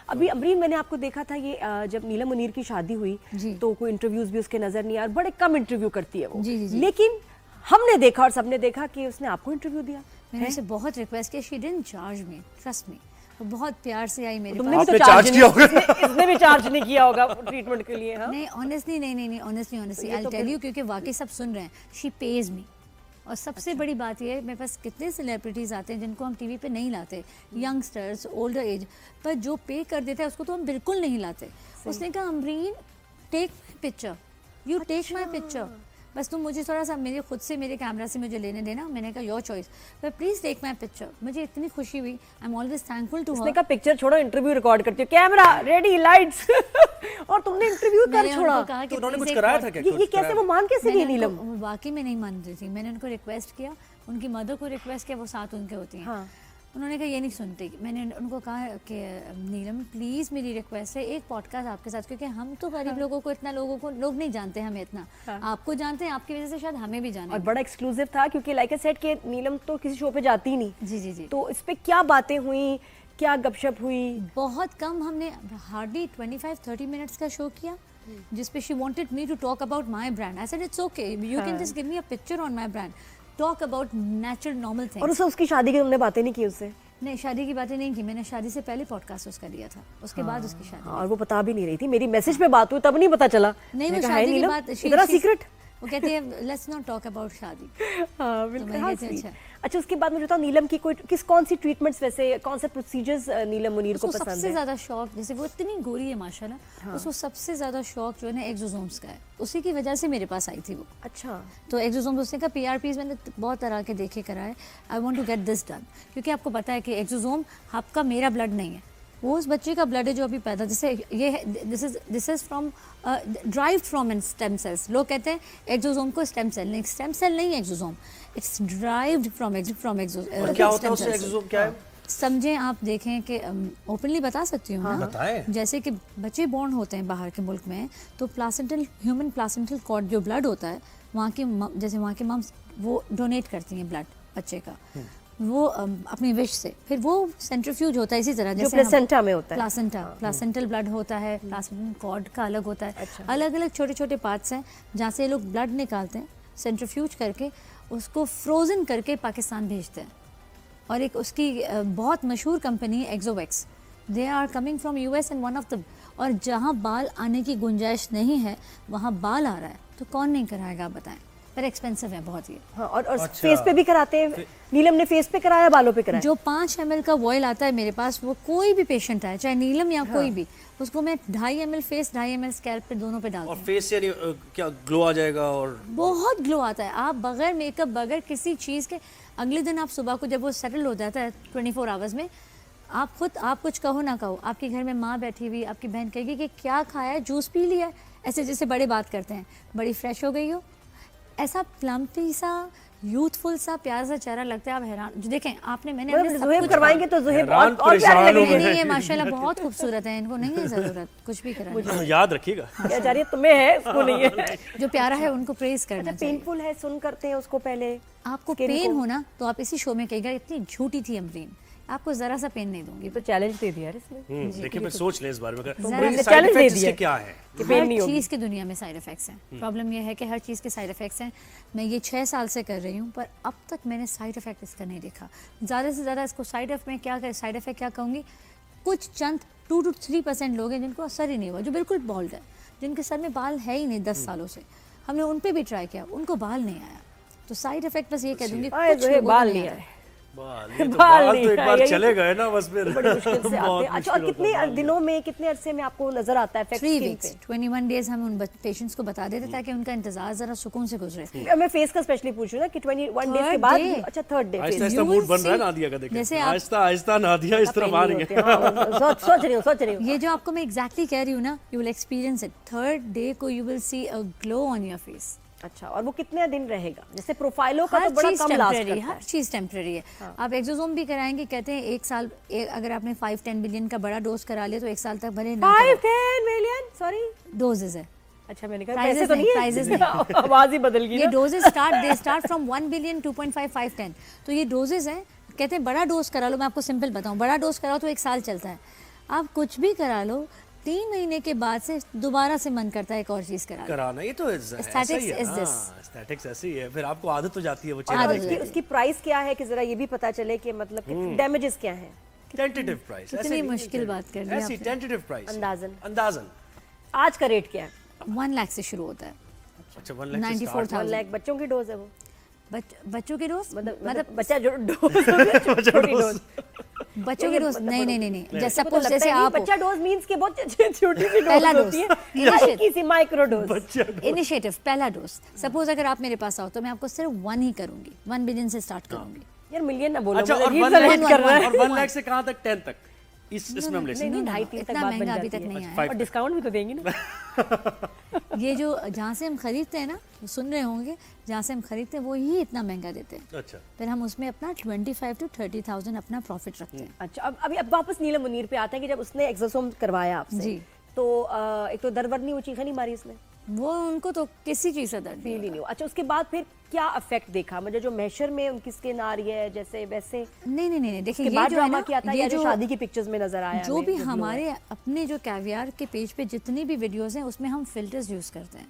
अभी अमरीन, मैंने आपको देखा था ये जब नीलम मुनीर की शादी हुई तो कोई इंटरव्यूज भी उसके नजर नहीं आया, बड़े कम इंटरव्यू करती है वो। लेकिन हमने देखा और सबने देखा कि उसने आपको इंटरव्यू दिया। मैंने उसे बहुत रिक्वेस्ट किया, she didn't charge me, trust me, वो बहुत प्यार से आई मेरे पास। तो चार्ज किया होगा। इसने भी चार्ज नहीं किया होगा ट्रीटमेंट के लिए। हाँ नहीं, ऑनेस्टली नहीं, ऑनेस्टली आई टेल यू, क्योंकि वाकई सब सुन रहे हैं, शी पेज मी। और सबसे बड़ी बात ये है, मेरे पास कितने सेलिब्रिटीज़ आते हैं जिनको हम टीवी पे नहीं लाते, यंगस्टर्स, ओल्डर एज, पर जो पे कर देते हैं उसको तो हम बिल्कुल नहीं लाते। उसने कहा Amreen take my picture, you take my picture, बस तुम मुझे थोड़ा सा मेरे खुद से मेरे कैमरा से मुझे लेने देना। मैंने कहा योर चॉइस, पर प्लीज टेक माई पिक्चर। मुझे इतनी खुशी हुई, I am always thankful to her. उसने कहा पिक्चर छोड़ो, इंटरव्यू रिकॉर्ड करती हो, कैमरा रेडी, लाइट्स और तुमने इंटरव्यू कर छोड़ा। तो उन्होंने कुछ कराया था क्या? ये कैसे, वो मान कैसे गई नीलम? वाकई में नहीं मान रही थी। मैंने उनको रिक्वेस्ट किया, उनकी मदर को रिक्वेस्ट किया, वो साथ उनके होती हैं। उन्होंने कहा ये नहीं सुनती। मैंने उनको कहा कि नीलम प्लीज़ मेरी रिक्वेस्ट है, एक पॉडकास्ट आपके साथ, क्योंकि हम तो गरीब लोगों को इतना, लोग नहीं जानते हमें इतना, आपको जानते हैं, आपकी वजह से शायद हमें भी जाने। और बड़ा एक्सक्लूसिव था, क्योंकि लाइक आई सेड कि नीलम तो किसी शो पे जाती ही नहीं। जी। तो इस पे क्या बातें हुई, क्या गपशप हुई? बहुत कम, हमने हार्डली 25-30 मिनट्स का शो किया, जिसपे she wanted me to talk about my brand. I said it's okay, you can just give me a picture on my brand, talk about natural normal things. और उसकी शादी की तुमने बातें नहीं की उससे? नहीं, शादी की बातें नहीं की मैंने, शादी से पहले पॉडकास्ट उसका दिया था, उसके बाद उसकी शादी। और वो बता भी नहीं रही थी, मेरी मैसेज पे बात हुई तब नहीं पता चला। नहीं, वो शादी की बात इतना सीक्रेट, वो कहती है लेट्स नॉट टॉक अबाउट शादी। हाँ बिल्कुल। अच्छा, उसके बाद मुझे बताओ नीलम की कौन सी ट्रीटमेंट्स, वैसे कौन से प्रोसीजर्स नीलम मुनीर को पसंद है? सबसे ज्यादा शौक, जैसे वो इतनी गोरी है माशाल्लाह, उसको सबसे ज्यादा शौक जो है ना एक्सोसोम्स का है, उसी की वजह से मेरे पास आई थी वो। अच्छा। तो एक्सोसोम्स, उसने कहा PRPs मैंने बहुत तरह के देखे कराए, I want to get this done, क्योंकि आपको पता है कि एक्सोसोम आपका मेरा ब्लड नहीं है, वो उस बच्चे का ब्लड है जो अभी पैदा, जैसे ये है, this is from derived from stem cells. लोग कहते हैं एक्सोसोम को स्टेम सेल नहीं, स्टेम सेल नहीं है exosome, it's derived from exosome. क्या होता है उससे, एक्सोसोम क्या है? समझें, आप देखें कि ओपनली बता सकती हूँ ना, जैसे कि बच्चे बॉर्न होते हैं बाहर के मुल्क में, तो ह्यूमन प्लासेंटल कॉर्ड जो ब्लड होता है, वहाँ की जैसे वहाँ की मम्स वो डोनेट करती हैं ब्लड बच्चे का, वो अपनी विश से, फिर वो सेंट्रीफ्यूज होता है इसी तरह जैसे प्लेसेंटा में होता है, प्लासेंटल ब्लड होता है, प्लासेंटल कॉर्ड का अलग होता है। अलग अलग छोटे छोटे पार्ट्स हैं जहाँ से ये लोग ब्लड निकालते हैं, सेंट्रीफ्यूज करके उसको फ्रोजन करके पाकिस्तान भेजते हैं। और एक उसकी बहुत मशहूर कंपनी है Exovex, they are coming from US and one of the, और जहाँ बाल आने की गुंजाइश नहीं है वहाँ बाल आ रहा है, तो कौन नहीं कराएगा आप बताएं, पर एक्सपेंसिव है बहुत ही। हाँ, और अच्छा। फेस पे भी कराते हैं, नीलम ने फेस पे कराया, बालों पे कराया। जो 5 ml का ऑयल आता है मेरे पास, वो कोई भी पेशेंट आए, चाहे नीलम या कोई भी, उसको मैं 2.5 ml फेस, 2.5 ml स्कैल्प पे, दोनों पे डालती हूँ। और फेस यानी क्या ग्लो आ जाएगा? और बहुत ग्लो आता है, आप बगैर मेकअप, बगैर किसी चीज़ के, अगले दिन आप सुबह को जब वो सेटल हो जाता है 24 आवर्स में, आप कुछ कहो ना कहो, आपके घर में माँ बैठी हुई, आपकी बहन कहेगी कि क्या खाया है, जूस पी लिया है, ऐसे जैसे बड़े बात करते हैं, बड़ी फ्रेश हो गई हो, ऐसा प्लम्पी सा, यूथफुल सा, प्यारा सा चेहरा लगता है। आप हैरान, जो देखें आपने, मैंने ज़ुहैब करवाएंगे तो ज़ुहैब और प्यारे लगेंगे। नहीं, ये माशाल्लाह बहुत खूबसूरत है, इनको नहीं है ज़रूरत कुछ भी कराने, याद रखिएगा। क्या जा रही है, तुम्हें है, इसको नहीं है। जो प्यारा है उनको प्रेज करना चाहिए। पेनफुल है, सुन करते हैं उसको पहले। आपको पेन हो ना तो आप इसी शो में कहेगा इतनी झूठी थी अमरीन, आपको जरा सा पेन नहीं दूंगी। तो चैलेंज दे दिया यार इसने। देखिए मैं सोच ले इस बारे में, चैलेंज दे दिया क्या है? हर चीज़ की दुनिया में साइड इफेक्ट्स हैं। प्रॉब्लम यह है कि हर चीज़ के साइड इफेक्ट्स हैं। मैं ये 6 साल से कर रही हूँ, पर अब तक मैंने साइड इफेक्ट इसका नहीं देखा। ज़्यादा से ज़्यादा इसको साइड इफेक्ट क्या कहूँगी, कुछ चंद 2 to 3% लोग हैं जिनको असर ही नहीं हुआ, जो बिल्कुल बॉल्ड है, जिनके सर में बाल है ही नहीं 10 सालों से। हमने उन पर भी ट्राई किया, उनको बाल नहीं आया। तो साइड इफेक्ट बस ये कह दूँगी, कुछ बाल नहीं आए, बाल तो एक बार चले गए ना, बस फिर बड़ी मुश्किल से आते हैं। अच्छा, और कितने दिनों में, कितने अरसे में आपको नजर आता है इफेक्ट? 3 weeks, 21 days हम उन पेशेंट्स को बता देते ताकि उनका इंतजार जरा सुकून से गुजरे। मैं फेस का स्पेशली पूछ रही हूँ ना कि 21 डेज के बाद, अच्छा 3rd डे आहिस्ता मूड बन रहा है नादिया का, देखिए जैसे आहिस्ता नादिया इस तरफ आ रही है। सोच रही हूँ ये जो आपको मैं एग्जैक्टली कह रही हूँ ना, you will experience it. 3rd day को you will see a glow on your face. अच्छा, और वो कितने दिन रहेगा? जैसे प्रोफाइलों का तो बड़ा कम लास्ट करता है। हर चीज़ टेम्परेरी है। आप एक्सोसोम भी कराएंगे, कहते हैं 1 साल, अगर आपने 5-10 बिलियन का बड़ा डोज करा लिया तो 1 साल तक भले 5-10 मिलियन, सॉरी, डोजेज है। अच्छा, मैंने कहा पैसे तो नहीं है, प्राइजेस नहीं, आवाज ही बदल गई। ये डोजेज स्टार्ट फ्रॉम 1 बिलियन, 2.5, 5, 10। तो ये डोजेज हैं, कहते हैं बड़ा डोज करा लो। मैं आपको सिंपल बताऊं, बड़ा डोज कराओ तो 1 साल चलता है। आप कुछ भी करा लो, 3 महीने के बाद से दोबारा से मन करता है एक और चीज कराना। ये तो Aesthetics is this. एस्थेटिक्स ऐसी है, फिर आपको आदत हो जाती है वो और चीज। उसकी प्राइस क्या है कि जरा ये भी पता चले कि मतलब डैमेजेस क्या है। टेंटेटिव प्राइस, कितनी मुश्किल बात कर दी ऐसी आपने। टेंटेटिव प्राइस, अंदाजन आज का रेट क्या है? 1 लाख से शुरू होता है। अच्छा 1 लाख से 94,000। 1 लाख बच्चों की डोज है वो? बच्चों की डोज मतलब बच्चा जो डोज छोटी डोज, बच्चों की डोज नहीं जैसे सपोज जैसे आप बच्चा डोज मींस के बहुत छोटी सी पहला डोज डोज होती है, हल्की सी माइक्रो डोज। इनिशिएटिव पहला डोज। सपोज अगर आप मेरे पास आओ तो मैं आपको सिर्फ 1 ही करूंगी, 1 बिलियन से स्टार्ट करूंगी। यार मिलियन ना बोलो, अच्छा और मतलब 1 ये लाख कर रहा है। और 1 लाख से कहां तक? 10 तक इसमें हम ले सकते नहीं 2.5-3 तक इतना बात बन महंगा अभी जाती तक है। नहीं आया। और डिस्काउंट भी तो देंगे ना। ये जो जहाँ से हम खरीदते हैं ना, सुन रहे होंगे, जहाँ से हम खरीदते हैं वो ही इतना महंगा देते हैं। अच्छा फिर हम उसमें अपना 25 to 30,000 अपना प्रॉफिट रखते हैं। अच्छा अब वापस नीलम मुनीर पे आते हैं कि जब उसने एक्सोसोम करवाया आपसे जी। तो एक तो दर्द वर्द नहीं, वो चीखें नहीं मारी उसने? वो उनको तो किसी चीज़ से दर्द फील ही नहीं हुआ। अच्छा उसके बाद फिर क्या इफेक्ट देखा? मतलब जो मैशर में उनकी स्किन आ रही है जैसे वैसे नहीं देखिए, के ये बाद जो है ड्रामा ना, किया था ये या जो जो शादी की पिक्चर्स में नजर आया जो हमें, भी जो हमारे अपने जो कैवियर के पेज पे जितनी भी वीडियोस हैं उसमें हम फिल्टर्स यूज़ करते हैं,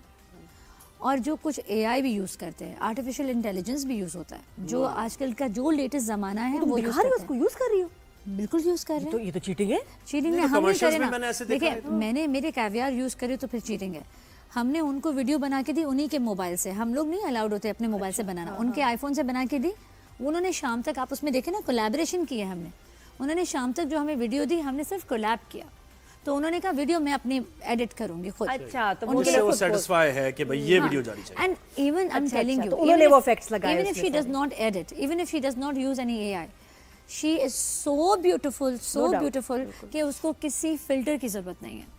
और जो कुछ AI भी यूज़ करते हैं, आर्टिफिशियल इंटेलिजेंस भी यूज़ होता है, जो आजकल का जो लेटेस्ट ज़माना है तुम वो दिखा यूज़ रही हो करते उसको, यूज कर रही हो? हैं। बिल्कुल यूज़ कर रहे तो हैं। ये तो चीटिंग है। चीटिंग नहीं, ने तो हम नहीं commercials करे में ना। मैंने ऐसे देखा देखिए मैंने मेरे कैवियर यूज़ करे तो फिर चीटिंग है। हमने उनको वीडियो बना के दी उन्हीं के मोबाइल से, हम लोग नहीं अलाउड होते अपने मोबाइल से बनाना, उनके आईफोन से बना के दी। उन्होंने शाम तक, आप उसमें देखे ना, कोलैबोरेशन किया हमने। उन्होंने शाम तक जो हमें वीडियो दी, हमने सिर्फ कोलैब किया। तो उन्होंने कहा वीडियो मैं अपनी एडिट करूंगी खुद। अच्छा तो उनके जिससे लिए वो खुद सेटिस्फाई है कि भाई ये वीडियो जानी चाहिए। And even I am telling you, तो उन्होंने वो effects लगाए इवन इफ उसमें she does not edit, even if she does not use any AI, she is so beautiful, so beautiful कि उसको किसी फिल्टर की जरूरत नहीं है।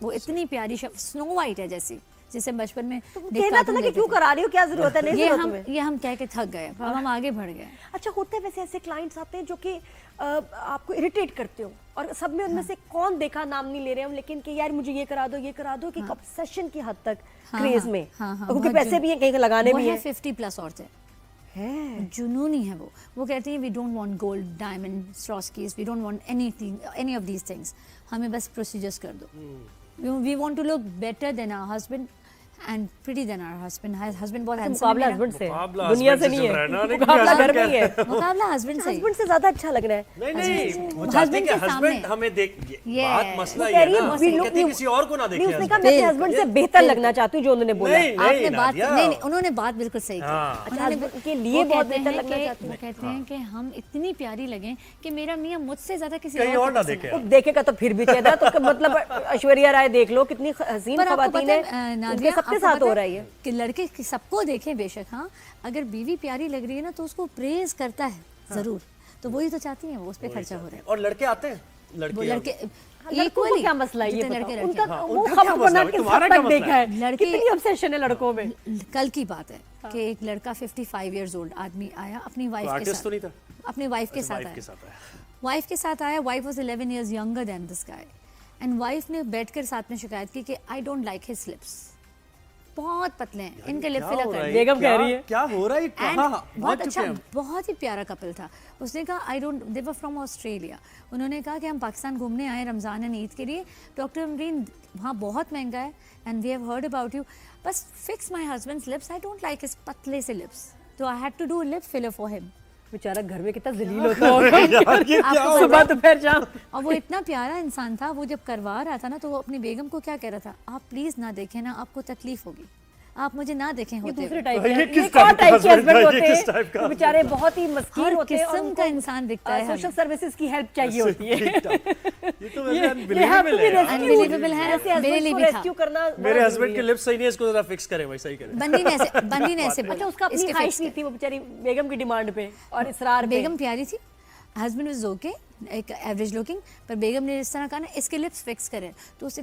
वो इतनी प्यारी स्नो वाइट है जैसी, जिसे बचपन में कहना था ना कि क्यों करा रही हो, क्या जरूरत है? नहीं ये जरूरत हम तुम्हें। ये हम कह के थक गए, अब हम आगे बढ़ गए। अच्छा होते हैं वैसे ऐसे क्लाइंट्स आते हैं जो कि आपको इरिटेट करते हो, और सब में उनमें से कौन देखा, नाम नहीं ले रहे हम, लेकिन कि यार मुझे ये करा दो कि एक ऑब्सेशन की हद तक क्रेज में, क्योंकि पैसे भी हैं कहीं लगाने भी हैं। 50+ औरतें है जुनूनी है वो कहती हैं we don't want gold, diamond, Swarovskis, we don't want anything, any of these things, हमें बस प्रोसीजर्स कर दो। We want to look better than our husband and pretty than our husband. Husband बहुत हैंडसम मुकाबला है। हस्बैंड से, मुकाबला दुनिया husband से से नहीं चल रहा है ना, है, लेकिन मुकाबला husband घर में ही है। मुकाबला हस्बैंड से हस्बैंड से ज्यादा अच्छा लग रहा है। नहीं वो husband चाहते हैं कि के सामने। हस्बैंड हमें देख, Yes. बात मसला वो ये कह है रही है, ना, we वो look- कहते हैं किसी और को ना नहीं देखे उसने कहा husband। मैं अपने हस्बैंड से बेहतर लगना चाहती हूँ, जो उन्होंने बोला। नहीं आपने बात नादिया। नहीं, उन्होंने बात बिल्कुल सही की। हाँ। अच्छा उन्होंने- husband के लिए वो बहुत कहते बेहतर हैं लगना कि- चाहती वो हैं। कहते हैं कि हम इतनी प्यारी लगें कि मेरा मियाँ मुझसे ज्यादा किसी कहीं और को ना पसंद देखे आए। वो देखेगा तो फिर भी कहता तो मतलब ऐश्वर्या राय देख लो, कितनी हसीन पर आपको खवातीन पता है, है उनके नादिया, सबके आपको साथ पता हो रहा है ये। कि लड़के सबको देखें बेशक, हाँ, अगर बीवी प्यारी लग रही है ना तो उसको प्रेज करता है जरूर, तो वही तो चाहती हैं, वो उस पर खर्चा हो रहा है। और लड़के आते हैं, वो लड़के लड़के लड़कों को equally, क्या मसला है ये जितने बताओ? लड़के उनका हाँ, वो उनका खबर क्या मसला बना है? के तुम्हारा सब क्या तक मसला देखा है, लड़के- कितनी ऑब्सेशन है लड़कों में। कल की बात है कि एक लड़का 55 years old आदमी आया अपनी वाइफ के आर्टिस्ट साथ, तो नहीं था? अपनी वाइफ के अच्छा, साथ wife के आया, साथ आया। वाइफ के साथ आया। Wife was 11 years younger than this guy, and wife ने बैठकर साथ में शिकायत की कि आई डोंट लाइक हिज लिप्स, बहुत पतले हैं, इनके लिप क्या फिलर हो कर रहा है? दे। बेगम कह रही है। क्या हो रहा है? And कहाँ बहुत पहुंच अच्छा, चुके हैं? बहुत ही प्यारा कपल था। उसने कहा I don't, they were from Australia. उन्होंने कहा कि हम पाकिस्तान घूमने आए रमज़ान एंड ईद के लिए, डॉक्टर अमरीन वहाँ बहुत महंगा है and we have heard about you, बस fix my husband's lips, I don't like his पतले से लिप्स, तो I had to do lip filler for him. बेचारा घर में कितना जलील होता होगा, यार ये क्या आपको हो सुबह दोपहर शाम। और वो इतना प्यारा इंसान था, वो जब करवा रहा था ना तो वो अपनी बेगम को क्या कह रहा था, आप प्लीज़ ना देखें ना, आपको तकलीफ होगी, आप मुझे ना देखें ये होते दूसरे हुए। टाइप ये के, किस ये टाइप कौन का टाइप के husband हस्बैंड था? होते ये किस हैं? टाइप का? वो बेचारे बहुत ही मस्कीन हर होते हैं और किस्म का इंसान दिखता है सोशल हमें। सर्विसेज की हेल्प चाहिए होती है। ये तो वैसे ये अनबिलीवेबल है यार। Unbelievable है, ऐसे मेरे लिए हस्बैंड को भी था। रेस्क्यू करना मेरे बड़ा हस्बैंड जरूरी के है। लिप्स सही नहीं है, इसको जरा फिक्स करें भाई, सही करें। बंदी ने ऐसे बोला, अच्छा उसका अपनी इसके ख्वाहिश fix नहीं कर। थी, वो बेचारी बेगम की डिमांड पे और इसरार पे। बेगम प्यारी थी, हस्बैंड वाज ओके, एक एवरेज लुकिंग, पर बेगम ने इस तरह कहा ना इसके लिप्स फिक्स करें, तो उसने कहा